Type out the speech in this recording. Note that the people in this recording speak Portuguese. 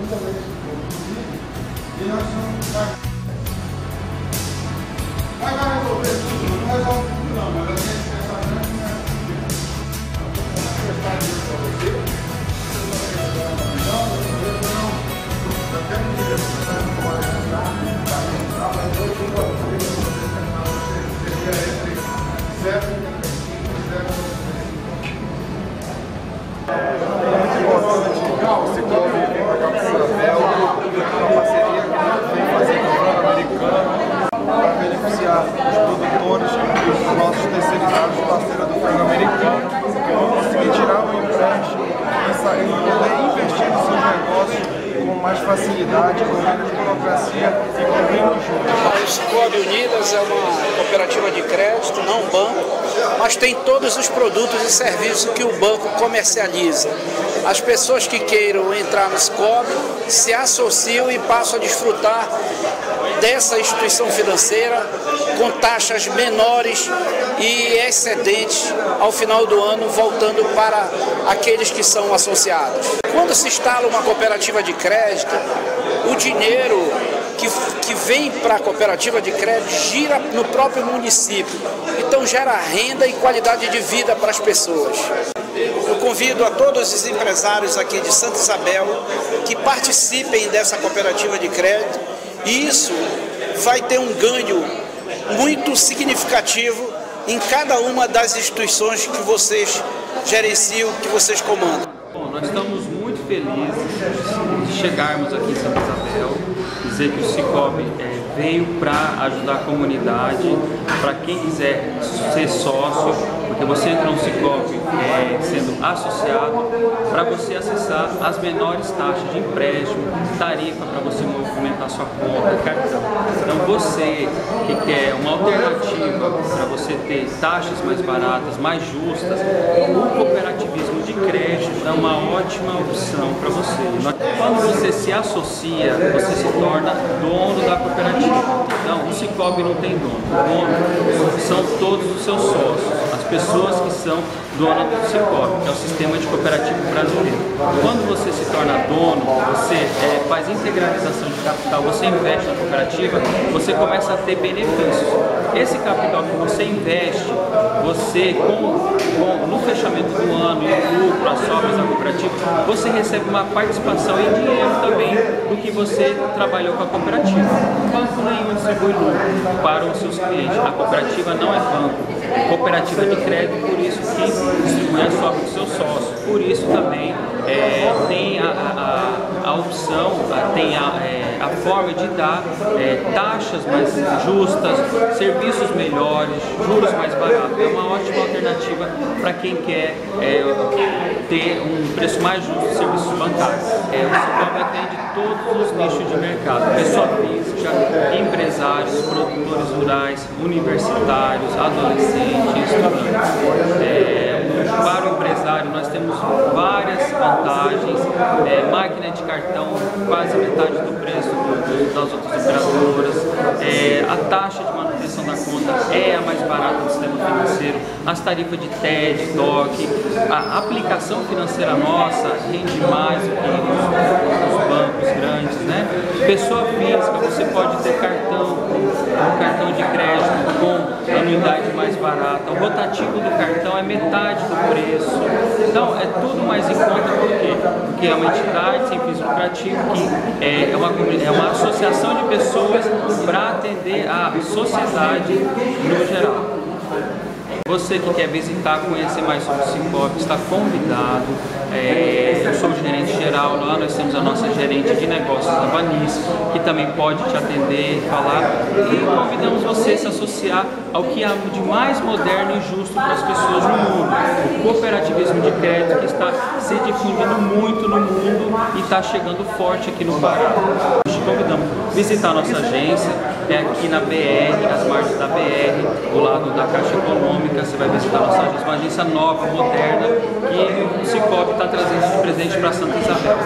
também esse ponto. E nós somos... Mas vai resolver tudo, não resolve tudo não, mas a gente pensa grande, né? Vou prestar dinheiro para você, eu quero me representar no colégio lá, mas eu gostaria que você terminasse, seria esse 0,35, 0,35. Muito importante, o Cicobi vem para cá para o Isabel, uma parceria que vem fazer com o plano americano, para beneficiar os produtores, os nossos terceirizados parceiros do plano americano, que vão conseguir tirar um empréstimo e poder investir nos seus negócios com mais facilidade, com menos burocracia e com menos juros. O Cicobi Unidas é uma cooperativa de crédito, não um banco, mas tem todos os produtos e serviços que o banco comercializa. As pessoas que queiram entrar no Cicobi se associam e passam a desfrutar dessa instituição financeira com taxas menores e excedentes ao final do ano, voltando para aqueles que são associados. Quando se instala uma cooperativa de crédito, o dinheiro que vem para a cooperativa de crédito gira no próprio município, então gera renda e qualidade de vida para as pessoas. Eu convido a todos os empresários aqui de Santa Isabel que participem dessa cooperativa de crédito, e isso vai ter um ganho muito significativo em cada uma das instituições que vocês gerenciam, que vocês comandam. Bom, nós estamos muito felizes de chegarmos aqui em Santa Isabel, dizer que o Cicobi veio para ajudar a comunidade, para quem quiser ser sócio, porque você entra no Cicobi sendo associado, para você acessar as menores taxas de empréstimo, tarifa para você movimentar sua conta, cartão. Então você que quer uma alternativa para você ter taxas mais baratas, mais justas, o cooperativismo de crédito é uma ótima opção para você. Quando você se associa, você se torna dono da cooperativa. Então, o Cicobi não tem dono. O dono são todos os seus sócios, as pessoas que são donas do Cicobi, que é o sistema de cooperativo brasileiro. Quando você se torna dono, você faz integralização de capital, você investe na cooperativa, você começa a ter benefícios. Esse capital que você investe, você no fechamento do ano, e no lucro, as sobras da cooperativa, você recebe uma participação em dinheiro também do que você trabalhou com a cooperativa. Banco nenhum distribui lucro para os seus clientes. A cooperativa não é banco, é cooperativa de crédito, por isso que distribui a sobra dos seus sócios. Por isso também tem a opção, tem a forma de dar taxas mais justas, serviços melhores, juros mais baratos. É uma ótima alternativa para quem quer ter um preço mais justo de serviços bancários. O Cicobi atende todos os nichos de mercado: pessoa física, empresários, produtores rurais, universitários, adolescentes, estudantes. Para o empresário nós temos várias vantagens, máquina de cartão quase metade do preço das outras operadoras, a taxa de manutenção da conta é a mais barata do sistema financeiro, as tarifas de TED, DOC, a aplicação financeira nossa rende mais do que os bancos grandes, né? Pessoa física, você pode ter um cartão de crédito com anuidade mais barata, o rotativo do cartão é metade do preço, então é tudo mais em conta. Por quê? Porque é uma entidade sem fins lucrativos que é uma associação de pessoas para atender a sociedade no geral. Você que quer visitar, conhecer mais sobre o Cicobi, está convidado. Eu sou o gerente geral, lá nós temos a nossa gerente de negócios, a Vanice, que também pode te atender, falar. E convidamos você a se associar ao que há de mais moderno e justo para as pessoas no mundo. O cooperativismo de crédito, que está se difundindo muito no mundo e está chegando forte aqui no Pará. Nós te convidamos a visitar a nossa agência, aqui na BR, nas margens da BR, do lado da Caixa Econômica. Você vai visitar a nossa agência, uma agência nova, moderna, que o Cicobi está trazendo de presente para Santa Isabel.